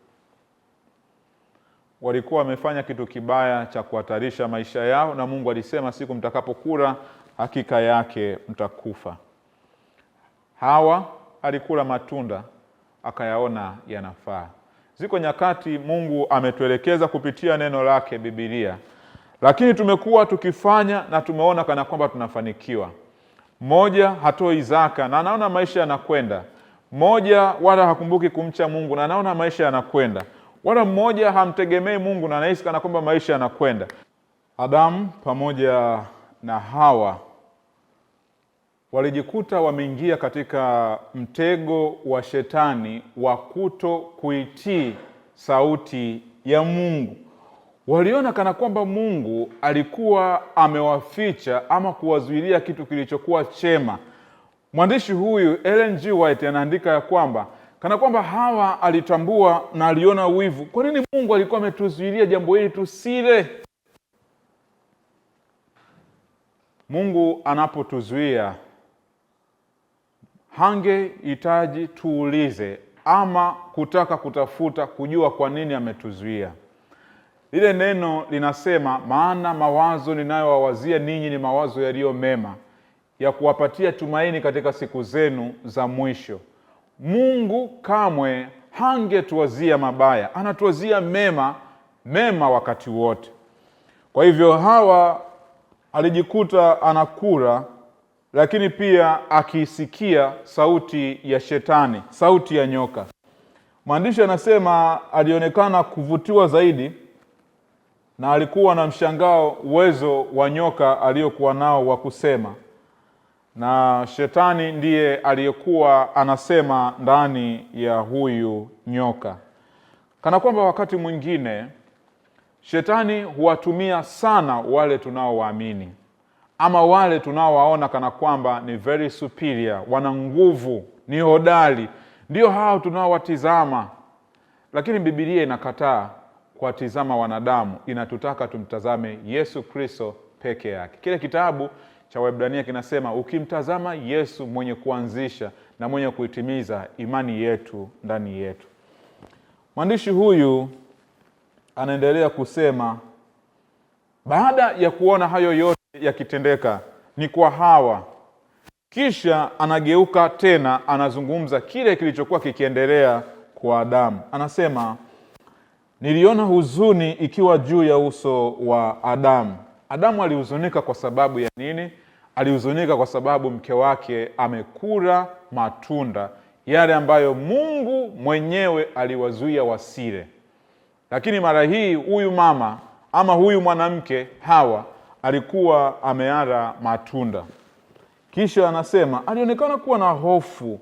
Walikuwa wamefanya kitu kibaya cha kuhatarisha maisha yao, na Mungu alisema siku mtakapokula hakika yake mtakufa. Hawa alikula matunda akayaona yanafaa. Ziko nyakati Mungu ametuelekeza kupitia neno lake Biblia, lakini tumekuwa tukifanya na tumeona kana kwamba tunafanikiwa. Mmoja hatoi zaka na anaona maisha yanakwenda. Mmoja wala hakumbuki kumcha Mungu na anaona maisha yanakwenda. Wala mmoja hamtegemei Mungu na anahisi kana kwamba maisha yanakwenda. Adamu pamoja na Hawa walijikuta wameingia katika mtego wa shetani wa kuto kuitii sauti ya Mungu. Waliona kana kwamba Mungu alikuwa amewaficha ama kuwazuilia kitu kilichokuwa chema. Mwandishi huyu Ellen G. White anaandika ya kwamba kana kwamba Hawa alitambua na aliona wivu. Kwa nini Mungu alikuwa ametuzuilia jambo hili tusile? Mungu anapotuzuia hangehitaji tuulize ama kutaka kutafuta kujua kwa nini ametuzuia. Lile neno linasema, maana mawazo ninayowawazia ninyi ni mawazo yaliyo mema, ya kuwapatia tumaini katika siku zenu za mwisho. Mungu kamwe hangetuwazia mabaya, anatuwazia mema wakati wote. Kwa hivyo Hawa alijikuta anakula, lakini pia akisikia sauti ya shetani, sauti ya nyoka. Mwandishi anasema alionekana kuvutiwa zaidi na alikuwa na mshangao uwezo wa nyoka aliyokuwa nao wa kusema, na shetani ndiye aliyekuwa anasema ndani ya huyu nyoka. Kana kwamba wakati mwingine shetani huwatumia sana wale tunaowaamini ama wale tunaowaona kana kwamba ni very superior, wana nguvu, ni hodari, ndio hao tunaowatizama. Lakini Biblia inakataa kuwatizama wanadamu, inatutaka tumtazame Yesu Kristo peke yake. Kile kitabu cha Waebrania kinasema ukimtazama Yesu mwenye kuanzisha na mwenye kuitimiza imani yetu ndani yetu. Mwandishi huyu anaendelea kusema, baada ya kuona hayo yote yakitendeka ni kwa Hawa, kisha anageuka tena anazungumza kile kilichokuwa kikiendelea kwa Adamu. Anasema, niliona huzuni ikiwa juu ya uso wa Adamu. Adamu alihuzunika kwa sababu ya nini? Alihuzunika kwa sababu mke wake amekula matunda yale ambayo Mungu mwenyewe aliwazuia wasile. Lakini mara hii huyu mama ama huyu mwanamke Hawa alikuwa ameara matunda. Kisha anasema alionekana kuwa na hofu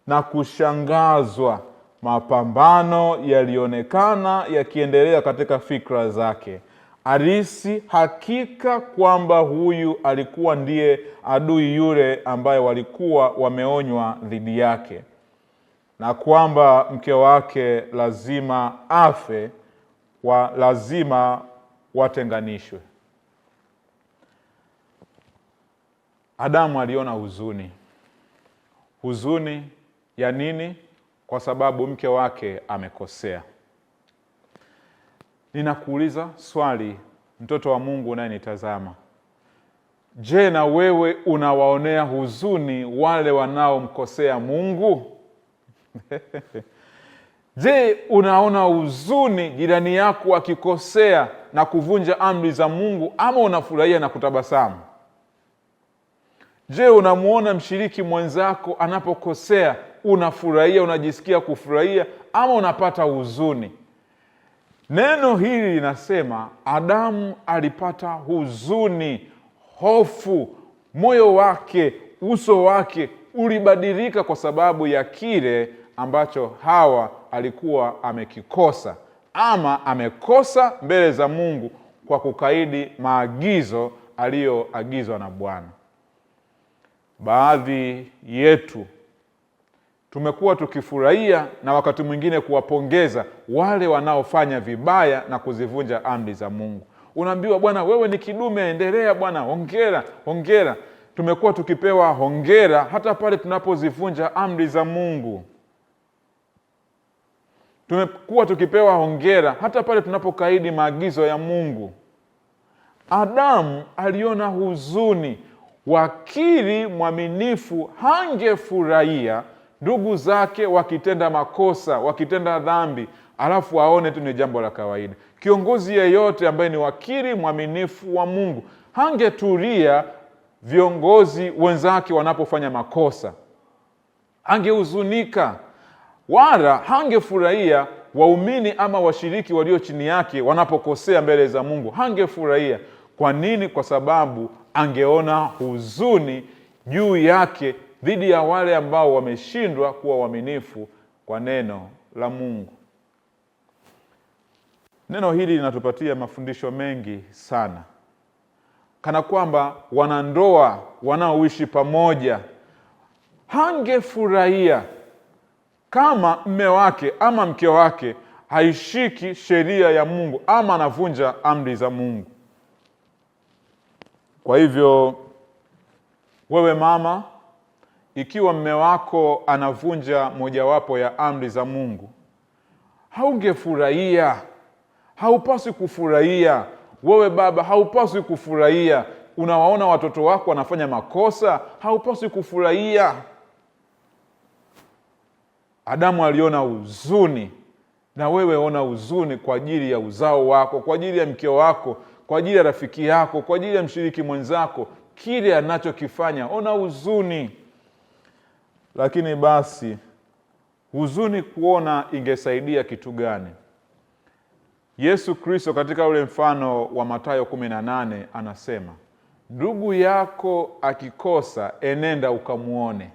na kushangazwa. Mapambano yalionekana yakiendelea katika fikra zake. Alihisi hakika kwamba huyu alikuwa ndiye adui yule ambaye walikuwa wameonywa dhidi yake, na kwamba mke wake lazima afe, lazima watenganishwe. Adamu aliona huzuni. Huzuni ya nini? Kwa sababu mke wake amekosea. Ninakuuliza swali, mtoto wa Mungu unayenitazama. Je, na wewe unawaonea huzuni wale wanaomkosea Mungu? Je, unaona huzuni jirani yako akikosea na kuvunja amri za Mungu, ama unafurahia na kutabasamu? Je, unamuona mshiriki mwenzako anapokosea, unafurahia, unajisikia kufurahia, ama unapata huzuni? Neno hili linasema Adamu alipata huzuni, hofu, moyo wake, uso wake ulibadilika kwa sababu ya kile ambacho Hawa alikuwa amekikosa, ama amekosa mbele za Mungu kwa kukaidi maagizo aliyoagizwa na Bwana. Baadhi yetu tumekuwa tukifurahia na wakati mwingine kuwapongeza wale wanaofanya vibaya na kuzivunja amri za Mungu. Unaambiwa, bwana wewe ni kidume, endelea bwana, hongera, hongera. Tumekuwa tukipewa hongera hata pale tunapozivunja amri za Mungu. Tumekuwa tukipewa hongera hata pale tunapokaidi maagizo ya Mungu. Adamu aliona huzuni. Wakili mwaminifu hangefurahia ndugu zake wakitenda makosa, wakitenda dhambi, alafu aone tu ni jambo la kawaida. Kiongozi yeyote ambaye ni wakili mwaminifu wa Mungu hangetulia viongozi wenzake wanapofanya makosa. Hangehuzunika, wala hangefurahia waumini ama washiriki walio chini yake wanapokosea mbele za Mungu. Hangefurahia. Kwa nini? Kwa sababu angeona huzuni juu yake dhidi ya wale ambao wameshindwa kuwa waaminifu kwa neno la Mungu. Neno hili linatupatia mafundisho mengi sana, kana kwamba wanandoa wanaoishi pamoja hangefurahia kama mme wake ama mke wake haishiki sheria ya Mungu ama anavunja amri za Mungu. Kwa hivyo wewe mama, ikiwa mme wako anavunja mojawapo ya amri za Mungu, haungefurahia, haupaswi kufurahia. Wewe baba, haupaswi kufurahia. Unawaona watoto wako wanafanya makosa, haupaswi kufurahia. Adamu aliona huzuni, na wewe ona huzuni kwa ajili ya uzao wako, kwa ajili ya mke wako, kwa ajili ya rafiki yako, kwa ajili ya mshiriki mwenzako, kile anachokifanya, ona huzuni. Lakini basi huzuni kuona ingesaidia kitu gani? Yesu Kristo katika ule mfano wa Mathayo 18 anasema, ndugu yako akikosa, enenda ukamuone.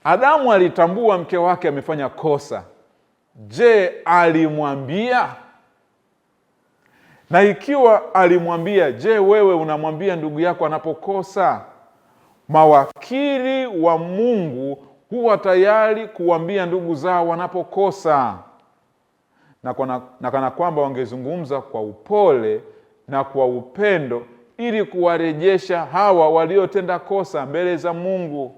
Adamu alitambua mke wake amefanya kosa. Je, alimwambia? Na ikiwa alimwambia, je, wewe unamwambia ndugu yako anapokosa? Mawakili wa Mungu huwa tayari kuambia ndugu zao wanapokosa, na kana kwamba wangezungumza kwa upole na kwa upendo ili kuwarejesha hawa waliotenda kosa mbele za Mungu.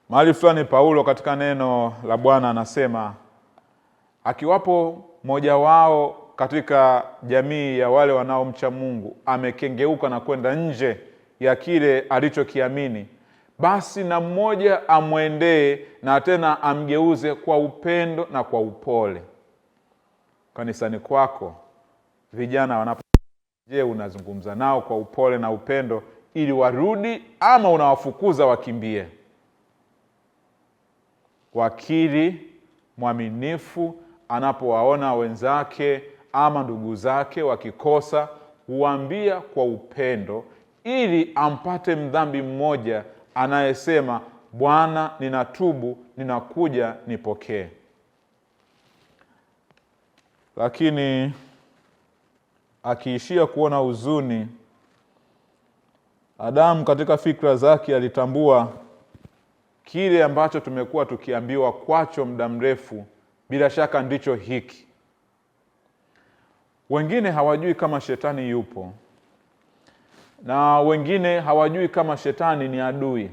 Mahali fulani Paulo katika neno la Bwana anasema, akiwapo mmoja wao katika jamii ya wale wanaomcha Mungu amekengeuka na kwenda nje ya kile alichokiamini, basi na mmoja amwendee na tena amgeuze kwa upendo na kwa upole. Kanisani kwako vijana wanapo, je, unazungumza nao kwa upole na upendo ili warudi, ama unawafukuza wakimbie? Wakili mwaminifu anapowaona wenzake ama ndugu zake wakikosa, huambia kwa upendo ili ampate mdhambi mmoja anayesema, Bwana, ninatubu, ninakuja, nipokee. Lakini akiishia kuona huzuni, Adamu katika fikra zake alitambua kile ambacho tumekuwa tukiambiwa kwacho muda mrefu, bila shaka ndicho hiki. Wengine hawajui kama shetani yupo, na wengine hawajui kama shetani ni adui,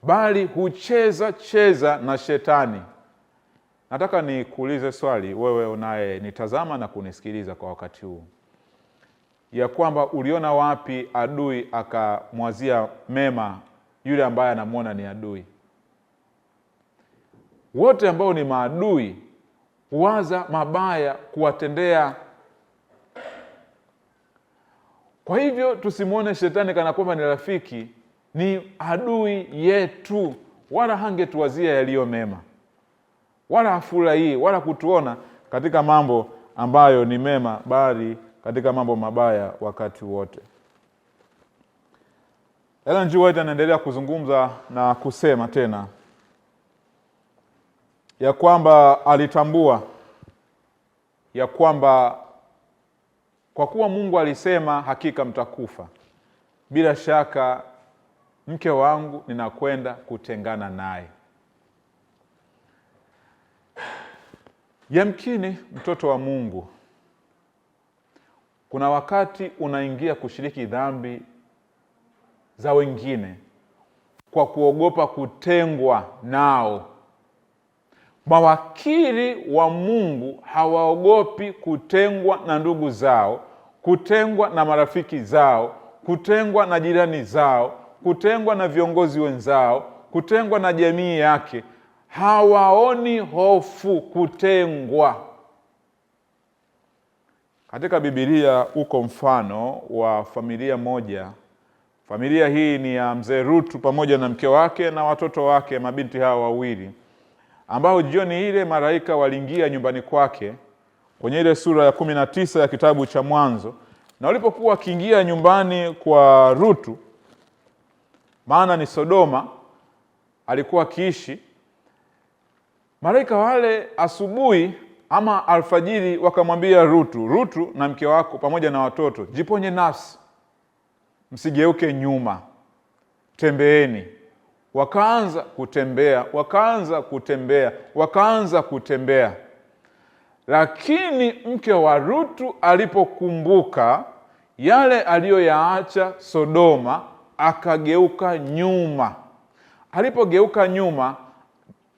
bali hucheza na shetani. Nataka nikuulize swali, wewe unaye nitazama na kunisikiliza kwa wakati huu, ya kwamba uliona wapi adui akamwazia mema yule ambaye anamuona ni adui? Wote ambao ni maadui huwaza mabaya kuwatendea. Kwa hivyo tusimuone shetani kana kwamba ni rafiki, ni adui yetu, wala hangetuwazia yaliyo mema. wala hafurahii wala kutuona katika mambo ambayo ni mema, bali katika mambo mabaya wakati wote. Ellen G. White anaendelea kuzungumza na kusema tena ya kwamba alitambua ya kwamba kwa kuwa Mungu alisema hakika mtakufa, bila shaka mke wangu ninakwenda kutengana naye. Yamkini mtoto wa Mungu, kuna wakati unaingia kushiriki dhambi za wengine kwa kuogopa kutengwa nao. Mawakili wa Mungu hawaogopi kutengwa na ndugu zao, kutengwa na marafiki zao, kutengwa na jirani zao, kutengwa na viongozi wenzao, kutengwa na jamii yake. Hawaoni hofu kutengwa. Katika Biblia uko mfano wa familia moja. Familia hii ni ya mzee Rutu pamoja na mke wake na watoto wake, mabinti hao wawili, ambao jioni ile malaika waliingia nyumbani kwake kwenye ile sura ya 19 ya kitabu cha Mwanzo. Na walipokuwa wakiingia nyumbani kwa Rutu, maana ni Sodoma alikuwa akiishi, malaika wale asubuhi ama alfajiri wakamwambia Rutu, Rutu na mke wako pamoja na watoto, jiponye nafsi, msigeuke nyuma, tembeeni. Wakaanza kutembea. Lakini mke wa Rutu alipokumbuka yale aliyoyaacha Sodoma, akageuka nyuma. Alipogeuka nyuma,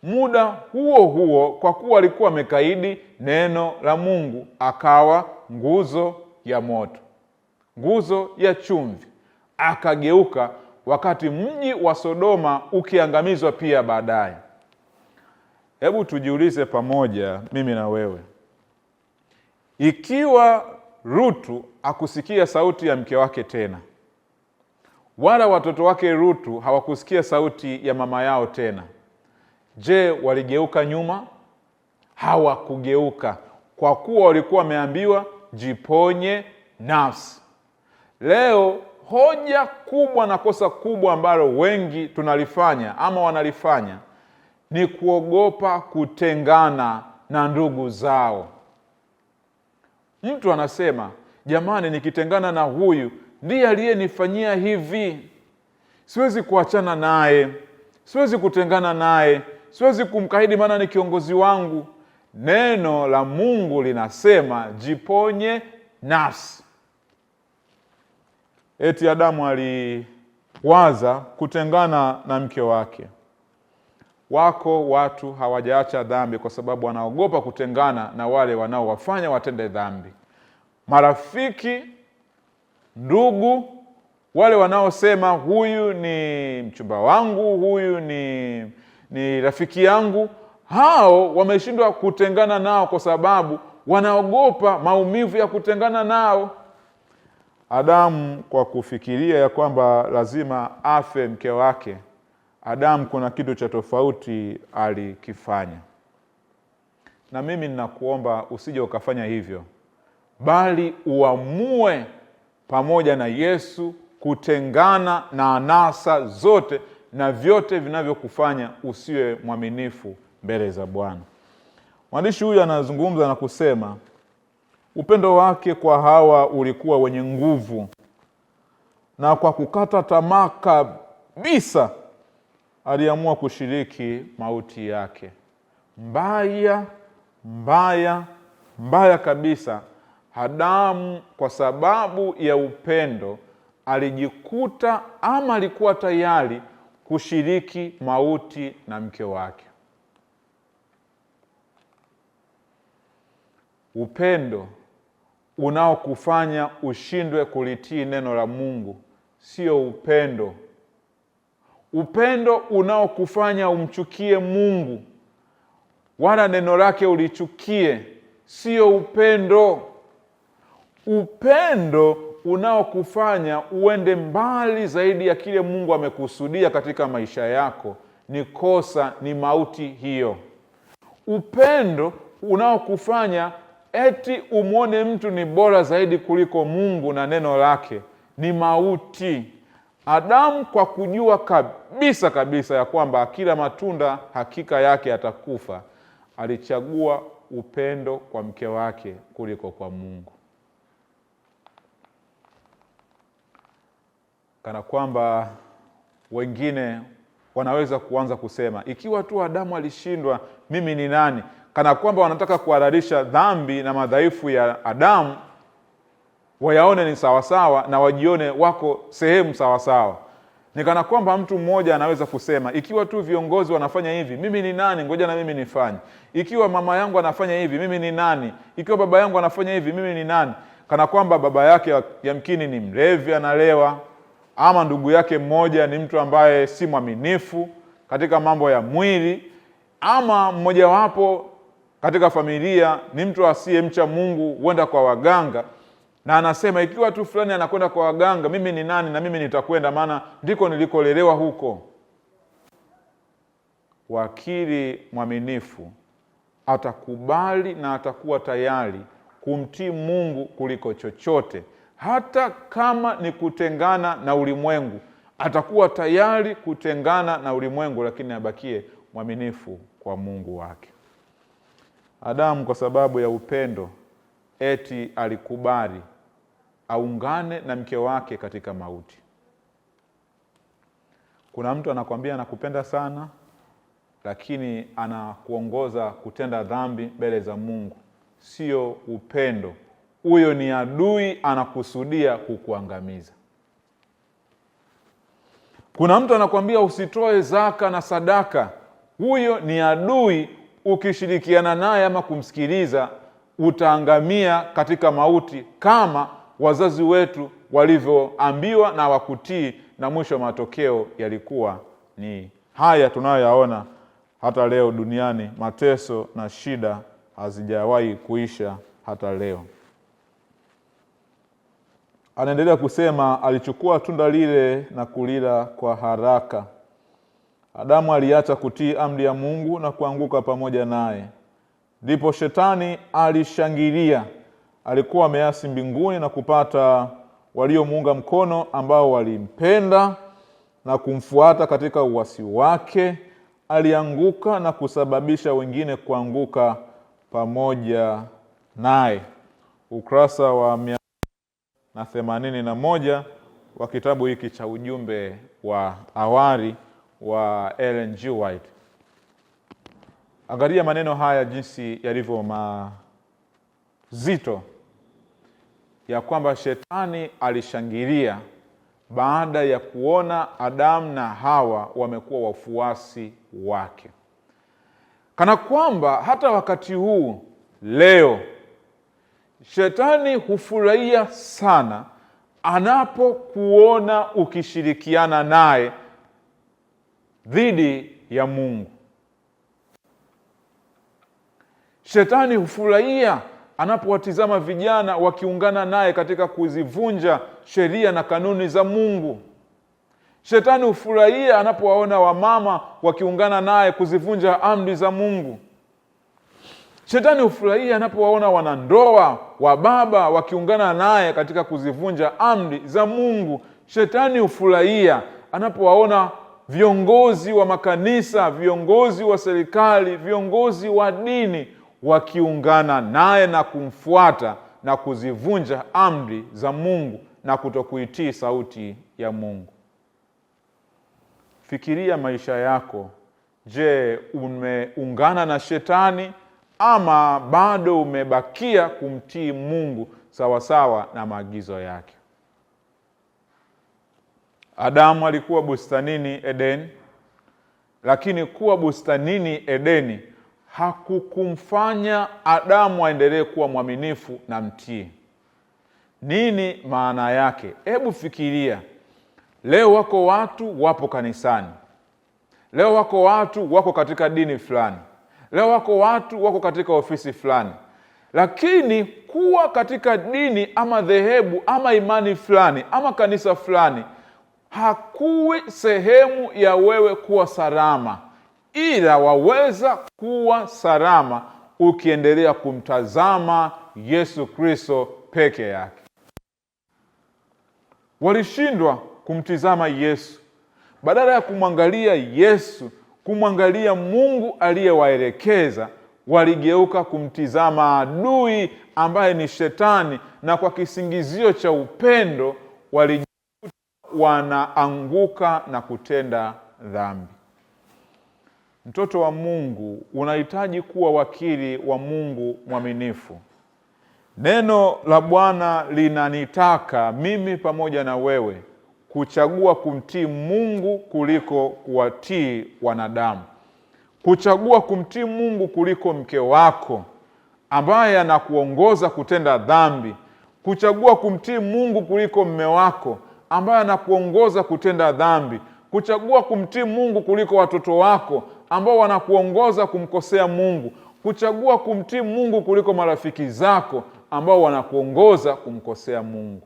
muda huo huo, kwa kuwa alikuwa amekaidi neno la Mungu, akawa nguzo ya moto, nguzo ya chumvi. Akageuka wakati mji wa Sodoma ukiangamizwa pia baadaye. Hebu tujiulize pamoja, mimi na wewe, ikiwa Rutu akusikia sauti ya mke wake tena, wala watoto wake Rutu hawakusikia sauti ya mama yao tena, je, waligeuka nyuma? Hawakugeuka, kwa kuwa walikuwa wameambiwa jiponye nafsi. Leo hoja kubwa na kosa kubwa ambalo wengi tunalifanya ama wanalifanya ni kuogopa kutengana na ndugu zao. Mtu anasema, jamani, nikitengana na huyu ndiye aliyenifanyia hivi, siwezi kuachana naye, siwezi kutengana naye, siwezi kumkaidi maana ni kiongozi wangu. Neno la Mungu linasema jiponye nafsi. Eti Adamu aliwaza kutengana na mke wake. Wako watu hawajaacha dhambi kwa sababu wanaogopa kutengana na wale wanaowafanya watende dhambi. Marafiki, ndugu, wale wanaosema huyu ni mchumba wangu, huyu ni rafiki yangu, hao wameshindwa kutengana nao kwa sababu wanaogopa maumivu ya kutengana nao. Adamu, kwa kufikiria ya kwamba lazima afe mke wake, Adamu kuna kitu cha tofauti alikifanya. Na mimi ninakuomba usije ukafanya hivyo, bali uamue pamoja na Yesu kutengana na anasa zote na vyote vinavyokufanya usiwe mwaminifu mbele za Bwana. Mwandishi huyu anazungumza na kusema upendo wake kwa Hawa ulikuwa wenye nguvu, na kwa kukata tamaa kabisa aliamua kushiriki mauti yake. Mbaya kabisa. Adamu kwa sababu ya upendo alijikuta ama alikuwa tayari kushiriki mauti na mke wake. Upendo unaokufanya ushindwe kulitii neno la Mungu sio upendo. Upendo unaokufanya umchukie Mungu wala neno lake ulichukie sio upendo. Upendo unaokufanya uende mbali zaidi ya kile Mungu amekusudia katika maisha yako ni kosa, ni mauti hiyo. upendo unaokufanya eti umwone mtu ni bora zaidi kuliko Mungu na neno lake ni mauti. Adamu, kwa kujua kabisa ya kwamba kila matunda hakika yake atakufa, alichagua upendo kwa mke wake kuliko kwa Mungu. Kana kwamba wengine wanaweza kuanza kusema, ikiwa tu Adamu alishindwa, mimi ni nani? Kana kwamba wanataka kuhalalisha dhambi na madhaifu ya Adamu, wayaone ni sawasawa na wajione wako sehemu sawasawa. Ni kana kwamba mtu mmoja anaweza kusema, ikiwa tu viongozi wanafanya hivi, mimi ni nani? Ngoja na mimi nifanye. Ikiwa mama yangu anafanya hivi, mimi ni nani? Ikiwa baba yangu anafanya hivi, mimi ni nani? Kana kwamba baba yake yamkini ni mlevi, analewa, ama ndugu yake mmoja ni mtu ambaye si mwaminifu katika mambo ya mwili, ama mmoja wapo katika familia ni mtu asiyemcha Mungu, huenda kwa waganga, na anasema ikiwa tu fulani anakwenda kwa waganga, mimi ni nani na mimi nitakwenda, maana ndiko nilikolelewa huko. Wakili mwaminifu atakubali na atakuwa tayari kumtii Mungu kuliko chochote, hata kama ni kutengana na ulimwengu. Atakuwa tayari kutengana na ulimwengu, lakini abakie mwaminifu kwa Mungu wake. Adamu, kwa sababu ya upendo, eti alikubali aungane na mke wake katika mauti. Kuna mtu anakwambia anakupenda sana, lakini anakuongoza kutenda dhambi mbele za Mungu. Sio upendo. Huyo ni adui, anakusudia kukuangamiza. Kuna mtu anakwambia usitoe zaka na sadaka. Huyo ni adui, ukishirikiana naye ama kumsikiliza utaangamia katika mauti, kama wazazi wetu walivyoambiwa na wakutii, na mwisho matokeo yalikuwa ni haya tunayoyaona hata leo duniani. Mateso na shida hazijawahi kuisha hata leo. Anaendelea kusema, alichukua tunda lile na kulila kwa haraka. Adamu aliacha kutii amri ya Mungu na kuanguka pamoja naye. Ndipo Shetani alishangilia. Alikuwa ameasi mbinguni na kupata waliomuunga mkono, ambao walimpenda na kumfuata katika uasi wake. Alianguka na kusababisha wengine kuanguka pamoja naye. Ukurasa wa 181 wa kitabu hiki cha ujumbe wa awali wa Ellen G. White. Angalia maneno haya jinsi yalivyo mazito, ya kwamba Shetani alishangilia baada ya kuona Adamu na Hawa wamekuwa wafuasi wake. Kana kwamba hata wakati huu leo Shetani hufurahia sana anapokuona ukishirikiana naye dhidi ya Mungu. Shetani hufurahia anapowatizama vijana wakiungana naye katika kuzivunja sheria na kanuni za Mungu. Shetani hufurahia anapowaona wamama wakiungana naye kuzivunja amri za Mungu. Shetani hufurahia anapowaona wanandoa wa baba wakiungana naye katika kuzivunja amri za Mungu. Shetani hufurahia anapowaona viongozi wa makanisa, viongozi wa serikali, viongozi wa dini wakiungana naye na kumfuata na kuzivunja amri za Mungu na kutokuitii sauti ya Mungu. Fikiria maisha yako. Je, umeungana na Shetani ama bado umebakia kumtii Mungu sawasawa na maagizo yake? Adamu alikuwa bustanini Edeni, lakini kuwa bustanini Edeni hakukumfanya Adamu aendelee kuwa mwaminifu na mtii. Nini maana yake? Hebu fikiria. Leo wako watu wapo kanisani. Leo wako watu wako katika dini fulani. Leo wako watu wako katika ofisi fulani. Lakini kuwa katika dini ama dhehebu ama imani fulani ama kanisa fulani hakuwi sehemu ya wewe kuwa salama. ila waweza kuwa salama ukiendelea kumtazama Yesu Kristo peke yake. Walishindwa kumtizama Yesu. Badala ya kumwangalia Yesu, kumwangalia Mungu aliyewaelekeza, waligeuka kumtizama adui ambaye ni Shetani, na kwa kisingizio cha upendo walijikuta wanaanguka na kutenda dhambi. Mtoto wa Mungu, unahitaji kuwa wakili wa Mungu mwaminifu. Neno la Bwana linanitaka mimi pamoja na wewe kuchagua kumtii Mungu kuliko kuwatii wanadamu. Kuchagua kumtii Mungu kuliko mke wako ambaye anakuongoza kutenda dhambi. Kuchagua kumtii Mungu kuliko mme wako ambaye anakuongoza kutenda dhambi. Kuchagua kumtii Mungu kuliko watoto wako ambao wanakuongoza kumkosea Mungu. Kuchagua kumtii Mungu kuliko marafiki zako ambao wanakuongoza kumkosea Mungu.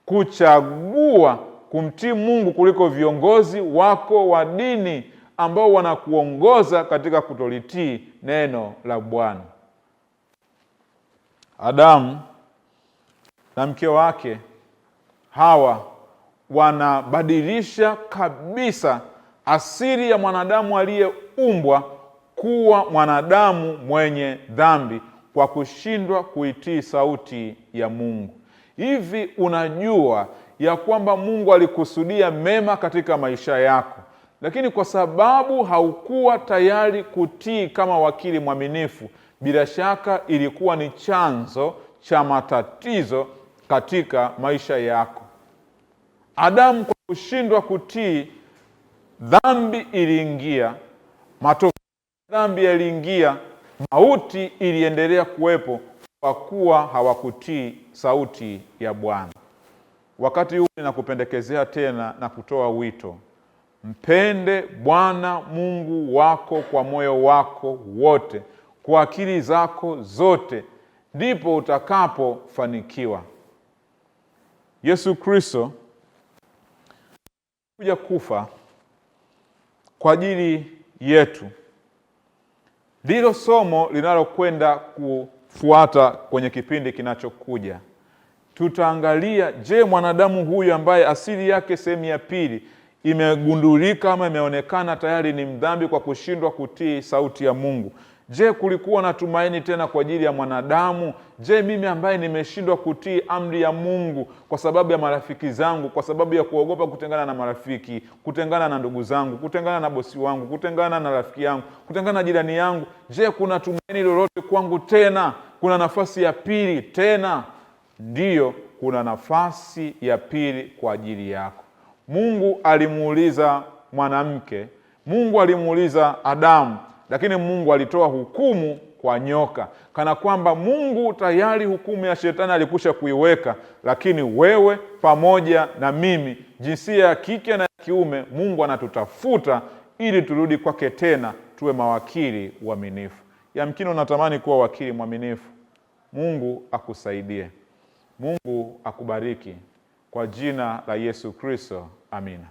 Kuchagua kumtii Mungu kuliko viongozi wako wa dini ambao wanakuongoza katika kutolitii neno la Bwana. Adamu na mke wake Hawa wanabadilisha kabisa asili ya mwanadamu aliyeumbwa kuwa mwanadamu mwenye dhambi kwa kushindwa kuitii sauti ya Mungu. Hivi unajua ya kwamba Mungu alikusudia mema katika maisha yako, lakini kwa sababu haukuwa tayari kutii kama wakili mwaminifu, bila shaka ilikuwa ni chanzo cha matatizo katika maisha yako. Adamu kwa kushindwa kutii, dhambi iliingia, matokeo ya dhambi yaliingia, mauti iliendelea kuwepo kwa kuwa hawakutii sauti ya Bwana. Wakati huu ninakupendekezea tena na kutoa wito. Mpende Bwana Mungu wako kwa moyo wako wote, kwa akili zako zote, ndipo utakapofanikiwa. Yesu Kristo kuja kufa kwa ajili yetu. Ndilo somo linalokwenda kufuata kwenye kipindi kinachokuja. Tutaangalia, je, mwanadamu huyu ambaye asili yake sehemu ya pili imegundulika ama imeonekana tayari ni mdhambi kwa kushindwa kutii sauti ya Mungu, je, kulikuwa na tumaini tena kwa ajili ya mwanadamu? Je, mimi ambaye nimeshindwa kutii amri ya Mungu kwa sababu ya marafiki zangu, kwa sababu ya kuogopa kutengana na marafiki, kutengana na ndugu zangu, kutengana na bosi wangu, kutengana na rafiki yangu, kutengana na jirani yangu, je, kuna tumaini lolote kwangu tena? Kuna nafasi ya pili tena? Ndiyo, kuna nafasi ya pili kwa ajili yako. Mungu alimuuliza mwanamke, Mungu alimuuliza Adamu, lakini Mungu alitoa hukumu kwa nyoka, kana kwamba Mungu tayari hukumu ya Shetani alikusha kuiweka, lakini wewe pamoja na mimi, jinsia ya kike na ya kiume, Mungu anatutafuta ili turudi kwake tena tuwe mawakili waaminifu. Yamkini unatamani kuwa wakili mwaminifu. Mungu akusaidie. Mungu akubariki. Kwa jina la Yesu Kristo, amina.